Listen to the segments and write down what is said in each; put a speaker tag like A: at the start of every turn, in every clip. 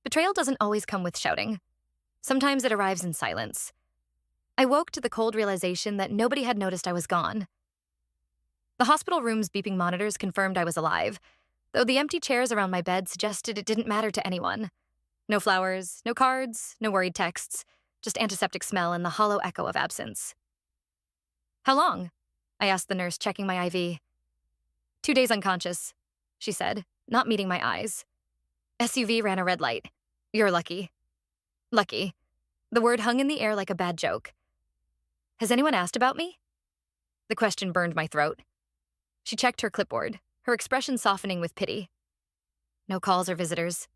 A: Betrayal doesn't always come with shouting. Sometimes it arrives in silence. I woke to the cold realization that nobody had noticed I was gone. The hospital room's beeping monitors confirmed I was alive, though the empty chairs around my bed suggested it didn't matter to anyone. No flowers, no cards, no worried texts, just antiseptic smell and the hollow echo of absence. "How long?" I asked the nurse checking my IV. "2 days unconscious," she said, not meeting my eyes. "SUV ran a red light. You're lucky." Lucky. The word hung in the air like a bad joke. "Has anyone asked about me?" The question burned my throat. She checked her clipboard, her expression softening with pity. No calls or visitors.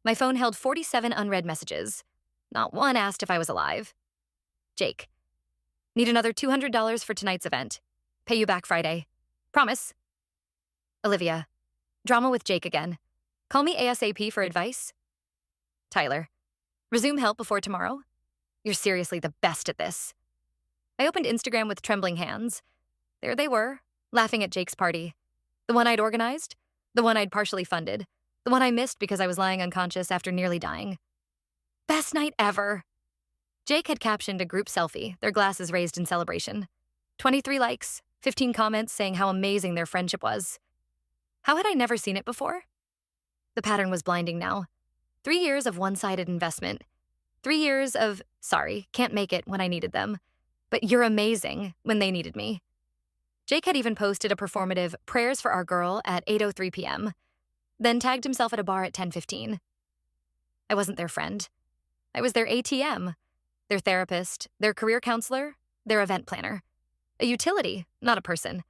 A: My phone held 47 unread messages. Not one asked if I was alive. Jake. "Need another $200 for tonight's event. Pay you back Friday. Promise." Olivia. "Drama with Jake again. Call me ASAP for advice." Tyler. "Resume help before tomorrow? You're seriously the best at this." I opened Instagram with trembling hands. There they were, laughing at Jake's party. The one I'd organized, the one I'd partially funded, the one I missed because I was lying unconscious after nearly dying. Best night ever. Jake had captioned a group selfie, their glasses raised in celebration. 23 likes, 15 comments saying how amazing their friendship was. How had I never seen it before? The pattern was blinding now. 3 years of one-sided investment. 3 years of, sorry, can't make it when I needed them, but you're amazing when they needed me. Jake had even posted a performative prayers for our girl at 8:03 p.m., then tagged himself at a bar at 10:15. I wasn't their friend. I was their ATM, their therapist, their career counselor, their event planner. A utility, not a person.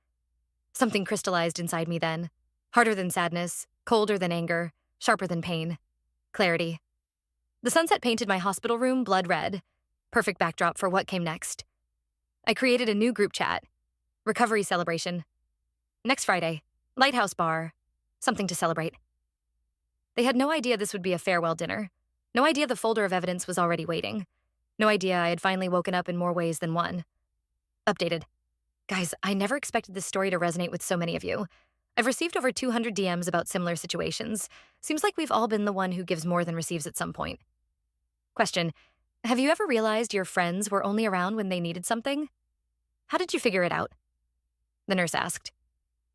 A: Something crystallized inside me then, harder than sadness, colder than anger, sharper than pain. Clarity. The sunset painted my hospital room blood red, perfect backdrop for what came next. I created a new group chat. Recovery celebration. Next Friday, Lighthouse Bar. Something to celebrate. They had no idea this would be a farewell dinner. No idea the folder of evidence was already waiting. No idea I had finally woken up in more ways than one. Updated. Guys, I never expected this story to resonate with so many of you. I've received over 200 DMs about similar situations. Seems like we've all been the one who gives more than receives at some point. Question. Have you ever realized your friends were only around when they needed something? How did you figure it out? The nurse asked.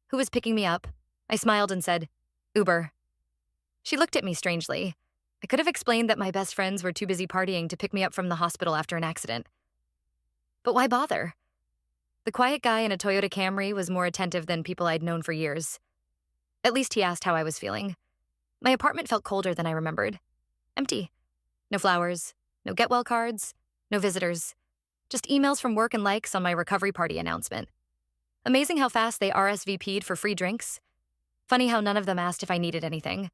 A: Who was picking me up? I smiled and said, Uber. She looked at me strangely. I could have explained that my best friends were too busy partying to pick me up from the hospital after an accident. But why bother? The quiet guy in a Toyota Camry was more attentive than people I'd known for years. At least he asked how I was feeling. My apartment felt colder than I remembered. Empty. No flowers, no get-well cards, no visitors. Just emails from work and likes on my recovery party announcement. Amazing how fast they RSVP'd for free drinks. Funny how none of them asked if I needed anything.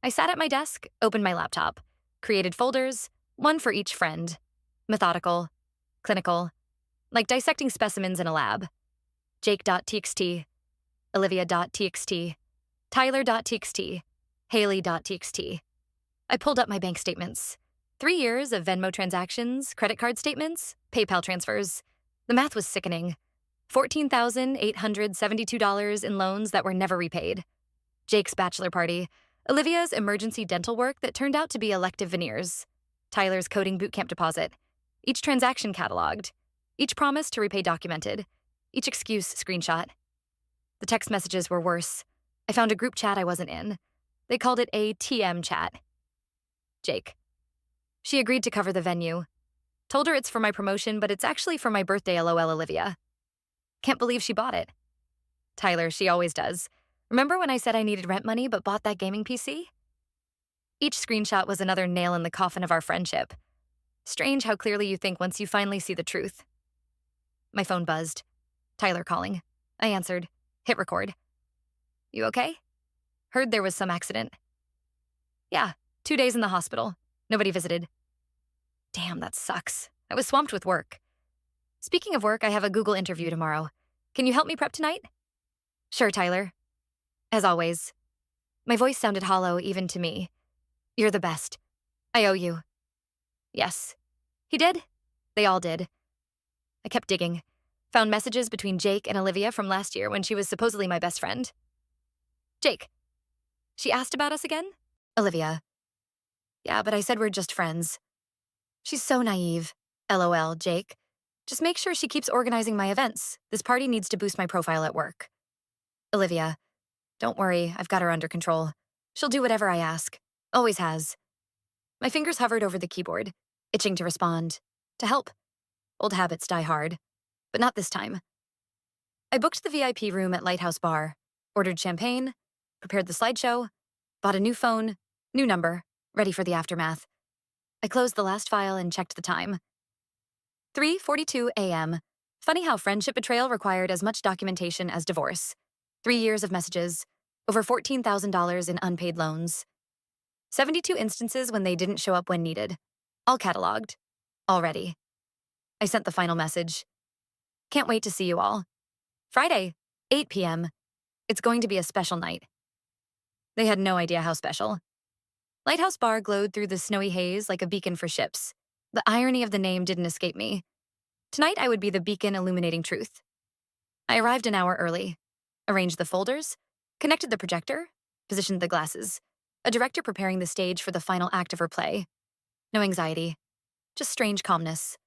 A: I sat at my desk, opened my laptop, created folders, one for each friend. Methodical, clinical, like dissecting specimens in a lab. Jake.txt, Olivia.txt, Tyler.txt, Haley.txt. I pulled up my bank statements. 3 years of Venmo transactions, credit card statements, PayPal transfers. The math was sickening. $14,872 in loans that were never repaid. Jake's bachelor party. Olivia's emergency dental work that turned out to be elective veneers. Tyler's coding bootcamp deposit. Each transaction cataloged. Each promise to repay documented. Each excuse screenshot. The text messages were worse. I found a group chat I wasn't in. They called it a TM chat. Jake. She agreed to cover the venue. Told her it's for my promotion, but it's actually for my birthday, LOL Olivia. Can't believe she bought it. Tyler, she always does. Remember when I said I needed rent money but bought that gaming PC? Each screenshot was another nail in the coffin of our friendship. Strange how clearly you think once you finally see the truth. My phone buzzed. Tyler calling. I answered. Hit record. You okay? Heard there was some accident. Yeah, 2 days in the hospital. Nobody visited. Damn, that sucks. I was swamped with work. Speaking of work, I have a Google interview tomorrow. Can you help me prep tonight? Sure, Tyler. As always. My voice sounded hollow even to me. You're the best. I owe you. Yes. He did? They all did. I kept digging. Found messages between Jake and Olivia from last year when she was supposedly my best friend. Jake. She asked about us again? Olivia. Yeah, but I said we're just friends. She's so naive. LOL, Jake. Just make sure she keeps organizing my events. This party needs to boost my profile at work. Olivia. Don't worry, I've got her under control. She'll do whatever I ask. Always has. My fingers hovered over the keyboard, itching to respond. To help. Old habits die hard. But not this time. I booked the VIP room at Lighthouse Bar, ordered champagne, prepared the slideshow, bought a new phone, new number, ready for the aftermath. I closed the last file and checked the time. 3:42 a.m. Funny how friendship betrayal required as much documentation as divorce. 3 years of messages, over $14,000 in unpaid loans. 72 instances when they didn't show up when needed. All cataloged. Already. I sent the final message. Can't wait to see you all. Friday, 8 p.m. It's going to be a special night. They had no idea how special. Lighthouse Bar glowed through the snowy haze like a beacon for ships. The irony of the name didn't escape me. Tonight I would be the beacon illuminating truth. I arrived an hour early, arranged the folders, connected the projector, positioned the glasses, a director preparing the stage for the final act of her play. No anxiety, just strange calmness.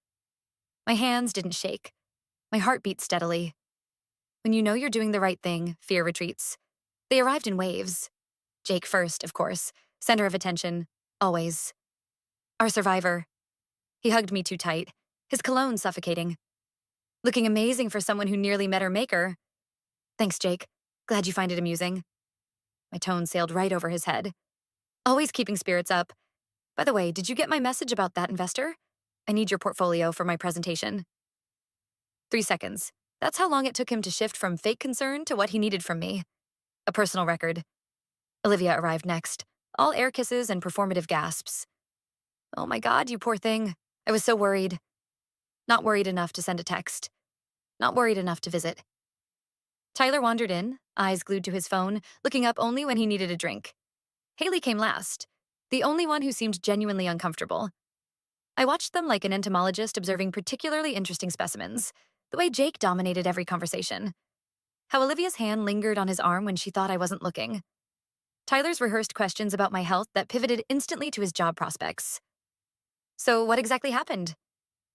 A: My hands didn't shake. My heart beat steadily. When you know you're doing the right thing, fear retreats. They arrived in waves. Jake first, of course, center of attention, always. Our survivor. He hugged me too tight, his cologne suffocating. Looking amazing for someone who nearly met her maker. Thanks, Jake. Glad you find it amusing. My tone sailed right over his head. Always keeping spirits up. By the way, did you get my message about that investor? I need your portfolio for my presentation. 3 seconds. That's how long it took him to shift from fake concern to what he needed from me. A personal record. Olivia arrived next. All air kisses and performative gasps. Oh my God, you poor thing. I was so worried. Not worried enough to send a text. Not worried enough to visit. Tyler wandered in, eyes glued to his phone, looking up only when he needed a drink. Haley came last, the only one who seemed genuinely uncomfortable. I watched them like an entomologist observing particularly interesting specimens, the way Jake dominated every conversation. How Olivia's hand lingered on his arm when she thought I wasn't looking. Tyler's rehearsed questions about my health that pivoted instantly to his job prospects. So what exactly happened?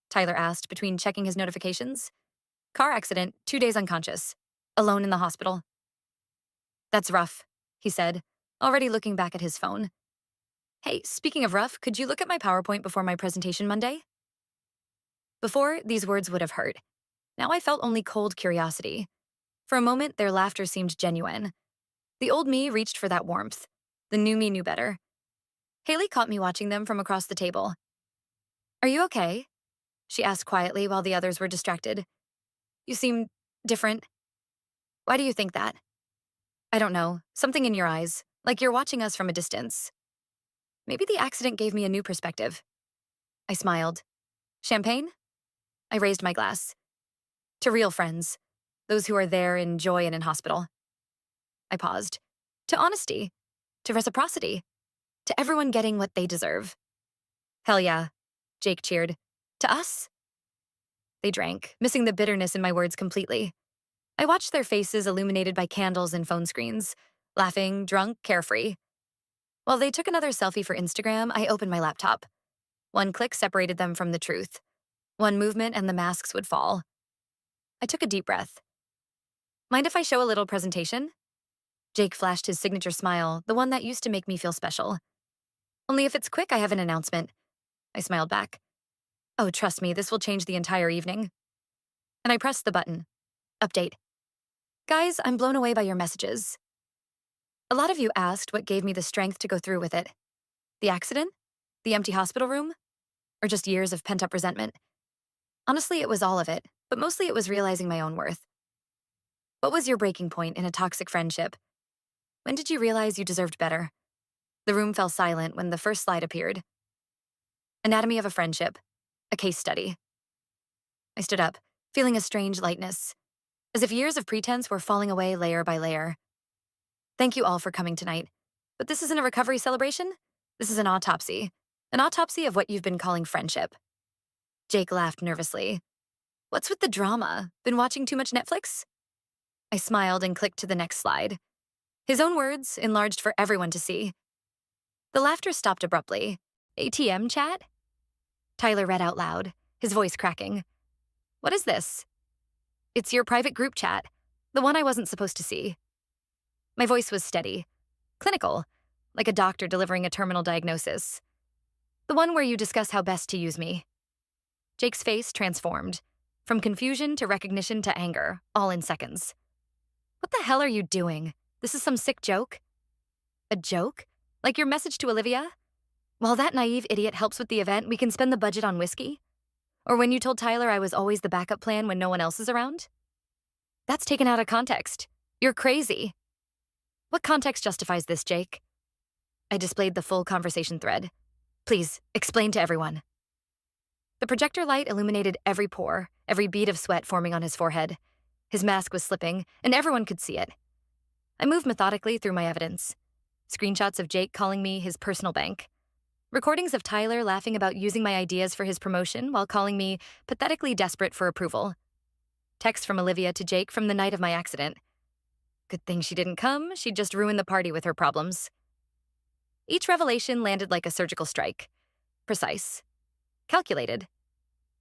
A: Tyler asked between checking his notifications. Car accident, 2 days unconscious. Alone in the hospital. That's rough, he said, already looking back at his phone. Hey, speaking of rough, could you look at my PowerPoint before my presentation Monday? Before, these words would have hurt. Now I felt only cold curiosity. For a moment, their laughter seemed genuine. The old me reached for that warmth. The new me knew better. Haley caught me watching them from across the table. Are you okay? She asked quietly while the others were distracted. You seem different. Why do you think that? I don't know. Something in your eyes, like you're watching us from a distance. Maybe the accident gave me a new perspective. I smiled. Champagne? I raised my glass. To real friends, those who are there in joy and in hospital. I paused. To honesty. To reciprocity. To everyone getting what they deserve. Hell yeah, Jake cheered. To us? They drank, missing the bitterness in my words completely. I watched their faces illuminated by candles and phone screens, laughing, drunk, carefree. While they took another selfie for Instagram, I opened my laptop. One click separated them from the truth. One movement and the masks would fall. I took a deep breath. Mind if I show a little presentation? Jake flashed his signature smile, the one that used to make me feel special. Only if it's quick, I have an announcement. I smiled back. Oh, trust me, this will change the entire evening. And I pressed the button. Update. Guys, I'm blown away by your messages. A lot of you asked what gave me the strength to go through with it. The accident? The empty hospital room? Or just years of pent-up resentment? Honestly, it was all of it, but mostly it was realizing my own worth. What was your breaking point in a toxic friendship? When did you realize you deserved better? The room fell silent when the first slide appeared. Anatomy of a friendship. A case study. I stood up, feeling a strange lightness, as if years of pretense were falling away layer by layer. Thank you all for coming tonight. But this isn't a recovery celebration. This is an autopsy. An autopsy of what you've been calling friendship. Jake laughed nervously. What's with the drama? Been watching too much Netflix? I smiled and clicked to the next slide. His own words, enlarged for everyone to see. The laughter stopped abruptly. ATM chat? Tyler read out loud, his voice cracking. What is this? It's your private group chat, the one I wasn't supposed to see. My voice was steady, clinical, like a doctor delivering a terminal diagnosis. The one where you discuss how best to use me. Jake's face transformed, from confusion to recognition to anger, all in seconds. What the hell are you doing? This is some sick joke? A joke? Like your message to Olivia? While that naive idiot helps with the event, we can spend the budget on whiskey? Or when you told Tyler I was always the backup plan when no one else is around? That's taken out of context. You're crazy. What context justifies this, Jake? I displayed the full conversation thread. Please, explain to everyone. The projector light illuminated every pore, every bead of sweat forming on his forehead. His mask was slipping, and everyone could see it. I moved methodically through my evidence. Screenshots of Jake calling me his personal bank. Recordings of Tyler laughing about using my ideas for his promotion while calling me pathetically desperate for approval. Text from Olivia to Jake from the night of my accident. Good thing she didn't come, she'd just ruin the party with her problems. Each revelation landed like a surgical strike. Precise. Calculated.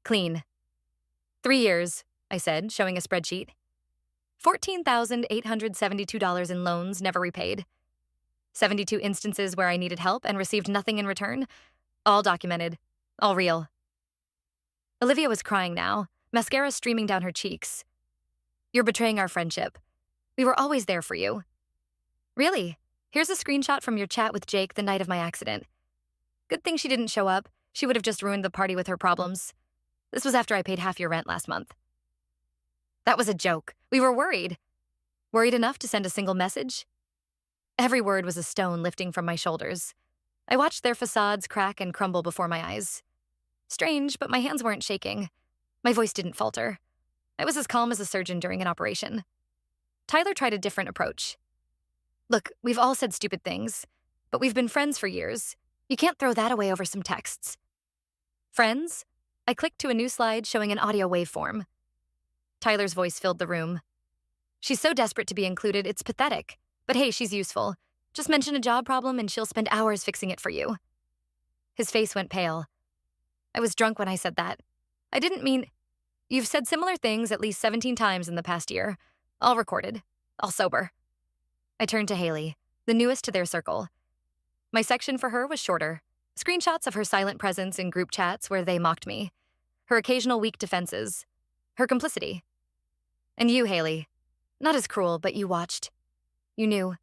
A: Clean. 3 years, I said, showing a spreadsheet. $14,872 in loans never repaid. 72 instances where I needed help and received nothing in return. All documented. All real. Olivia was crying now, mascara streaming down her cheeks. You're betraying our friendship. We were always there for you. Really? Here's a screenshot from your chat with Jake the night of my accident. Good thing she didn't show up. She would have just ruined the party with her problems. This was after I paid half your rent last month. That was a joke. We were worried. Worried enough to send a single message? Every word was a stone lifting from my shoulders. I watched their facades crack and crumble before my eyes. Strange, but my hands weren't shaking. My voice didn't falter. I was as calm as a surgeon during an operation. Tyler tried a different approach. Look, we've all said stupid things, but we've been friends for years. You can't throw that away over some texts. Friends? I clicked to a new slide showing an audio waveform. Tyler's voice filled the room. She's so desperate to be included, it's pathetic. But hey, she's useful. Just mention a job problem and she'll spend hours fixing it for you. His face went pale. I was drunk when I said that. I didn't mean... You've said similar things at least 17 times in the past year. All recorded. All sober. I turned to Haley, the newest to their circle. My section for her was shorter. Screenshots of her silent presence in group chats where they mocked me. Her occasional weak defenses. Her complicity. And you, Haley. Not as cruel, but you watched. You knew.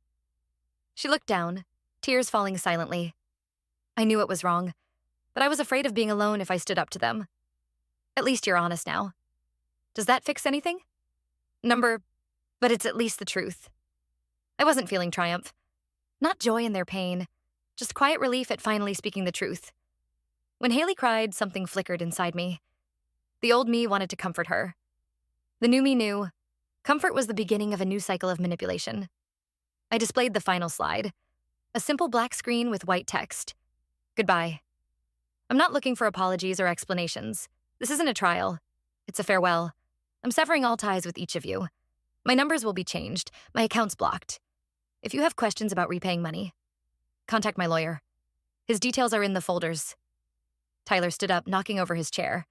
A: She looked down, tears falling silently. I knew it was wrong, but I was afraid of being alone if I stood up to them. At least you're honest now. Does that fix anything? But it's at least the truth. I wasn't feeling triumph. Not joy in their pain, just quiet relief at finally speaking the truth. When Haley cried, something flickered inside me. The old me wanted to comfort her. The new me knew. Comfort was the beginning of a new cycle of manipulation. I displayed the final slide. A simple black screen with white text. Goodbye. I'm not looking for apologies or explanations. This isn't a trial. It's a farewell. I'm severing all ties with each of you. My numbers will be changed, my accounts blocked. If you have questions about repaying money, contact my lawyer. His details are in the folders. Tyler stood up, knocking over his chair.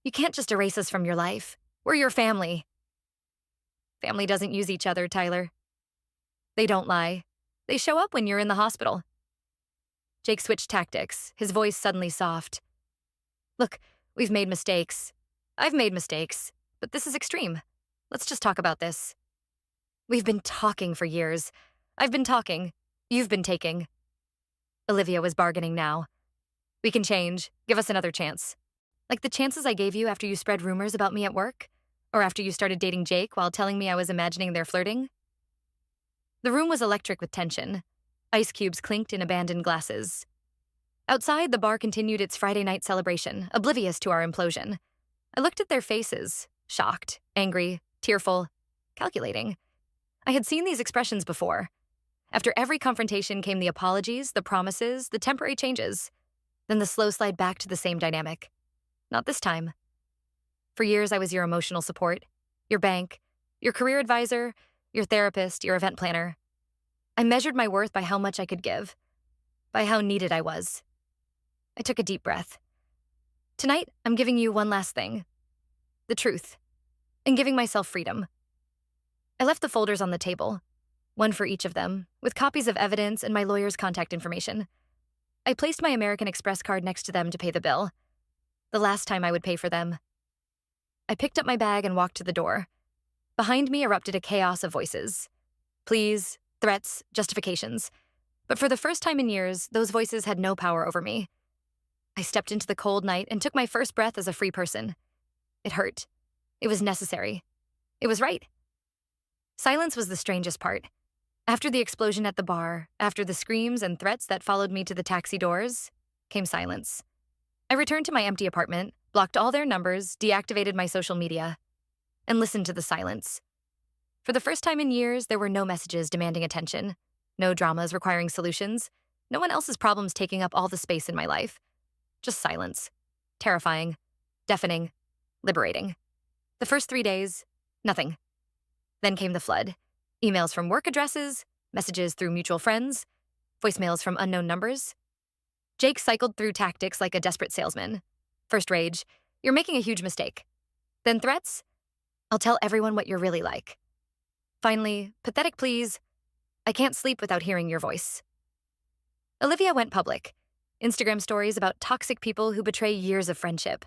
A: You can't just erase us from your life. We're your family. Family doesn't use each other, Tyler. They don't lie. They show up when you're in the hospital. Jake switched tactics, his voice suddenly soft. Look, we've made mistakes. I've made mistakes, but this is extreme. Let's just talk about this. We've been talking for years. I've been talking. You've been taking. Olivia was bargaining now. We can change. Give us another chance. Like the chances I gave you after you spread rumors about me at work? Or after you started dating Jake while telling me I was imagining their flirting? The room was electric with tension. Ice cubes clinked in abandoned glasses. Outside, the bar continued its Friday night celebration, oblivious to our implosion. I looked at their faces, shocked, angry, tearful, calculating. I had seen these expressions before. After every confrontation came the apologies, the promises, the temporary changes. Then the slow slide back to the same dynamic. Not this time. For years, I was your emotional support, your bank, your career advisor, your therapist, your event planner. I measured my worth by how much I could give. by how needed I was. I took a deep breath. Tonight, I'm giving you one last thing. The truth. And giving myself freedom. I left the folders on the table, one for each of them, with copies of evidence and my lawyer's contact information. I placed my American Express card next to them to pay the bill. The last time I would pay for them. I picked up my bag and walked to the door. Behind me erupted a chaos of voices. Pleas, threats, justifications. But for the first time in years, those voices had no power over me. I stepped into the cold night and took my first breath as a free person. It hurt. It was necessary. It was right. Silence was the strangest part. After the explosion at the bar, after the screams and threats that followed me to the taxi doors, came silence. I returned to my empty apartment, blocked all their numbers, deactivated my social media, and listened to the silence. For the first time in years, there were no messages demanding attention, no dramas requiring solutions, no one else's problems taking up all the space in my life. Just silence. Terrifying. Deafening. Liberating. The first 3 days, nothing. Then came the flood. Emails from work addresses, messages through mutual friends, voicemails from unknown numbers. Jake cycled through tactics like a desperate salesman. First rage, you're making a huge mistake. Then threats, I'll tell everyone what you're really like. Finally, pathetic pleas, I can't sleep without hearing your voice. Olivia went public. Instagram stories about toxic people who betray years of friendship.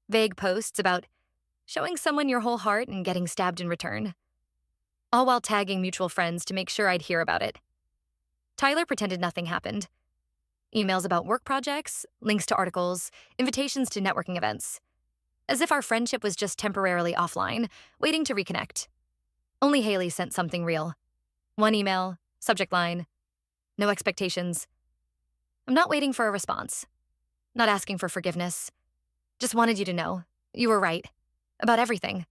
A: Vague posts about showing someone your whole heart and getting stabbed in return. All while tagging mutual friends to make sure I'd hear about it. Tyler pretended nothing happened. Emails about work projects, links to articles, invitations to networking events. As if our friendship was just temporarily offline, waiting to reconnect. Only Haley sent something real. One email, subject line, no expectations. I'm not waiting for a response. Not asking for forgiveness. Just wanted you to know. You were right. About everything.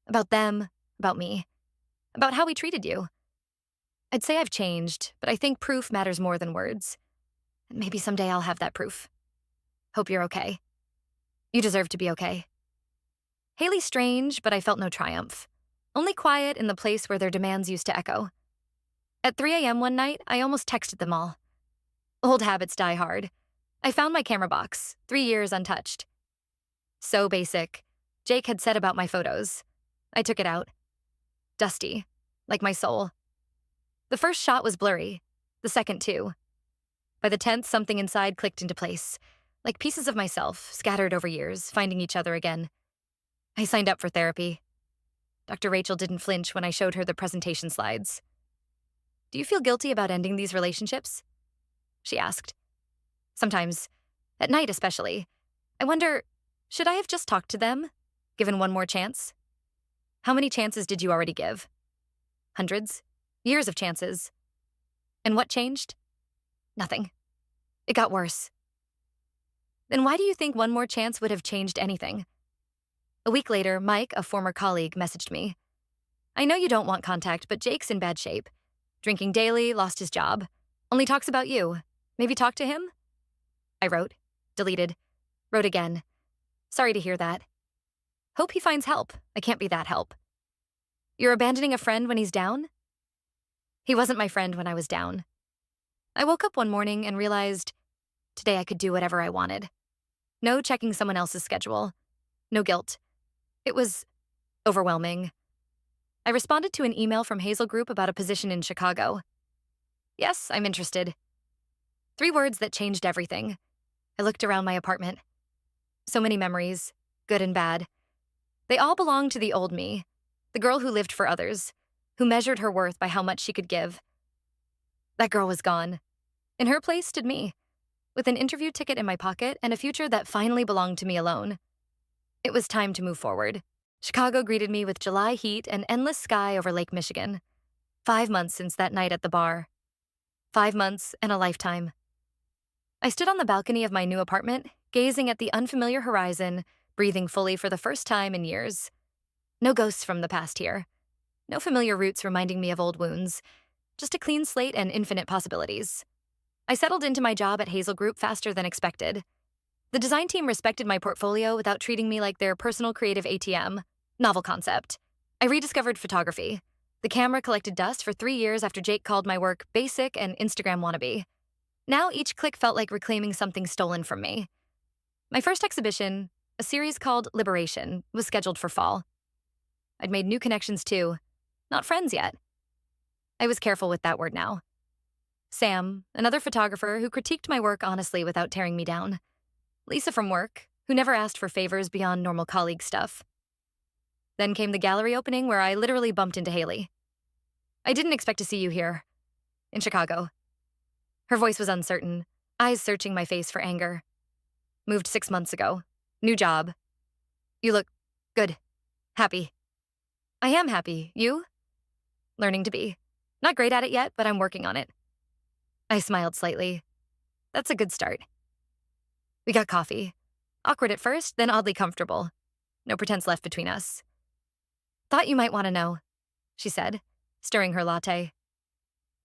A: About them, about me. About how we treated you. I'd say I've changed, but I think proof matters more than words. And maybe someday I'll have that proof. Hope you're okay. You deserve to be okay. Haley's strange, but I felt no triumph. Only quiet in the place where their demands used to echo. At 3 a.m. one night, I almost texted them all. Old habits die hard. I found my camera box, 3 years untouched. So basic. Jake had said about my photos. I took it out. Dusty, like my soul. The first shot was blurry, the second too. By the 10th, something inside clicked into place, like pieces of myself scattered over years, finding each other again. I signed up for therapy. Dr. Rachel didn't flinch when I showed her the presentation slides. Do you feel guilty about ending these relationships? She asked. Sometimes, at night especially. I wonder, should I have just talked to them? Given one more chance? How many chances did you already give? Hundreds? Years of chances. And what changed? Nothing. It got worse. Then why do you think one more chance would have changed anything? A week later, Mike, a former colleague, messaged me. I know you don't want contact, but Jake's in bad shape. Drinking daily, lost his job. Only talks about you. Maybe talk to him? I wrote, deleted, wrote again. Sorry to hear that. Hope he finds help. I can't be that help. You're abandoning a friend when he's down? He wasn't my friend when I was down. I woke up one morning and realized today I could do whatever I wanted. No checking someone else's schedule. No guilt. It was overwhelming. I responded to an email from Hazel Group about a position in Chicago. Yes, I'm interested. 3 words that changed everything. I looked around my apartment. So many memories, good and bad. They all belonged to the old me, the girl who lived for others, who measured her worth by how much she could give. That girl was gone. In her place stood me, with an interview ticket in my pocket and a future that finally belonged to me alone. It was time to move forward. Chicago greeted me with July heat and endless sky over Lake Michigan. 5 months since that night at the bar. 5 months and a lifetime. I stood on the balcony of my new apartment, gazing at the unfamiliar horizon, breathing fully for the first time in years. No ghosts from the past here. No familiar roots reminding me of old wounds. Just a clean slate and infinite possibilities. I settled into my job at Hazel Group faster than expected. The design team respected my portfolio without treating me like their personal creative ATM. Novel concept. I rediscovered photography. The camera collected dust for 3 years after Jake called my work basic and Instagram wannabe. Now each click felt like reclaiming something stolen from me. My first exhibition, a series called Liberation, was scheduled for fall. I'd made new connections too. Not friends yet. I was careful with that word now. Sam, another photographer who critiqued my work honestly without tearing me down. Lisa from work, who never asked for favors beyond normal colleague stuff. Then came the gallery opening where I literally bumped into Haley. I didn't expect to see you here. In Chicago. Her voice was uncertain, eyes searching my face for anger. Moved 6 months ago. New job. You look good. Happy. I am happy. You? Learning to be. Not great at it yet, but I'm working on it. I smiled slightly. That's a good start. We got coffee. Awkward at first, then oddly comfortable. No pretense left between us. Thought you might want to know, she said, stirring her latte.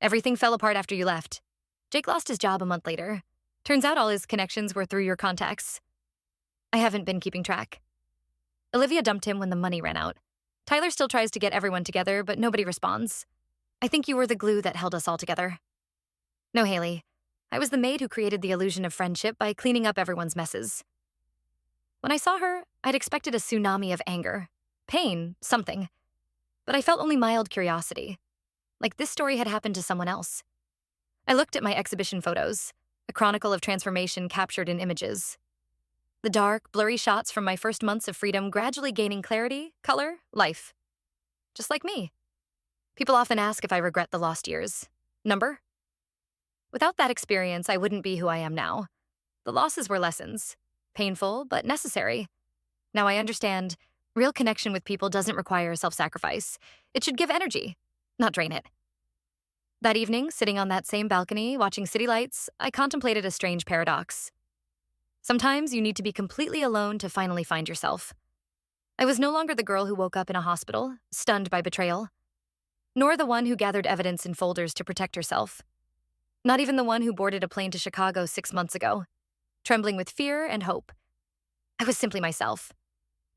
A: Everything fell apart after you left. Jake lost his job a month later. Turns out all his connections were through your contacts. I haven't been keeping track. Olivia dumped him when the money ran out. Tyler still tries to get everyone together, but nobody responds. I think you were the glue that held us all together. No, Haley. I was the maid who created the illusion of friendship by cleaning up everyone's messes. When I saw her, I'd expected a tsunami of anger, pain, something. But I felt only mild curiosity, like this story had happened to someone else. I looked at my exhibition photos, a chronicle of transformation captured in images. The dark, blurry shots from my first months of freedom gradually gaining clarity, color, life. Just like me. People often ask if I regret the lost years. Number? Without that experience, I wouldn't be who I am now. The losses were lessons. Painful, but necessary. Now I understand, real connection with people doesn't require self-sacrifice. It should give energy, not drain it. That evening, sitting on that same balcony, watching city lights, I contemplated a strange paradox. Sometimes you need to be completely alone to finally find yourself. I was no longer the girl who woke up in a hospital, stunned by betrayal, nor the one who gathered evidence in folders to protect herself. Not even the one who boarded a plane to Chicago 6 months ago, trembling with fear and hope. I was simply myself,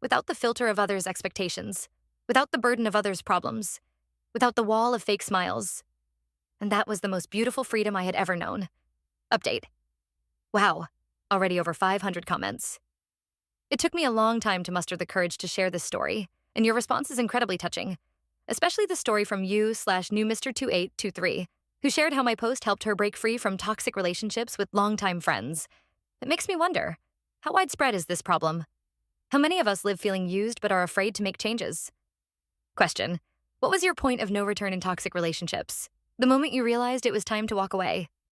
A: without the filter of others' expectations, without the burden of others' problems, without the wall of fake smiles. And that was the most beautiful freedom I had ever known. Update. Wow, already over 500 comments. It took me a long time to muster the courage to share this story, and your response is incredibly touching, especially the story from you/new Mr. 2823, who shared how my post helped her break free from toxic relationships with longtime friends. It makes me wonder, how widespread is this problem? How many of us live feeling used but are afraid to make changes? Question. What was your point of no return in toxic relationships? The moment you realized it was time to walk away?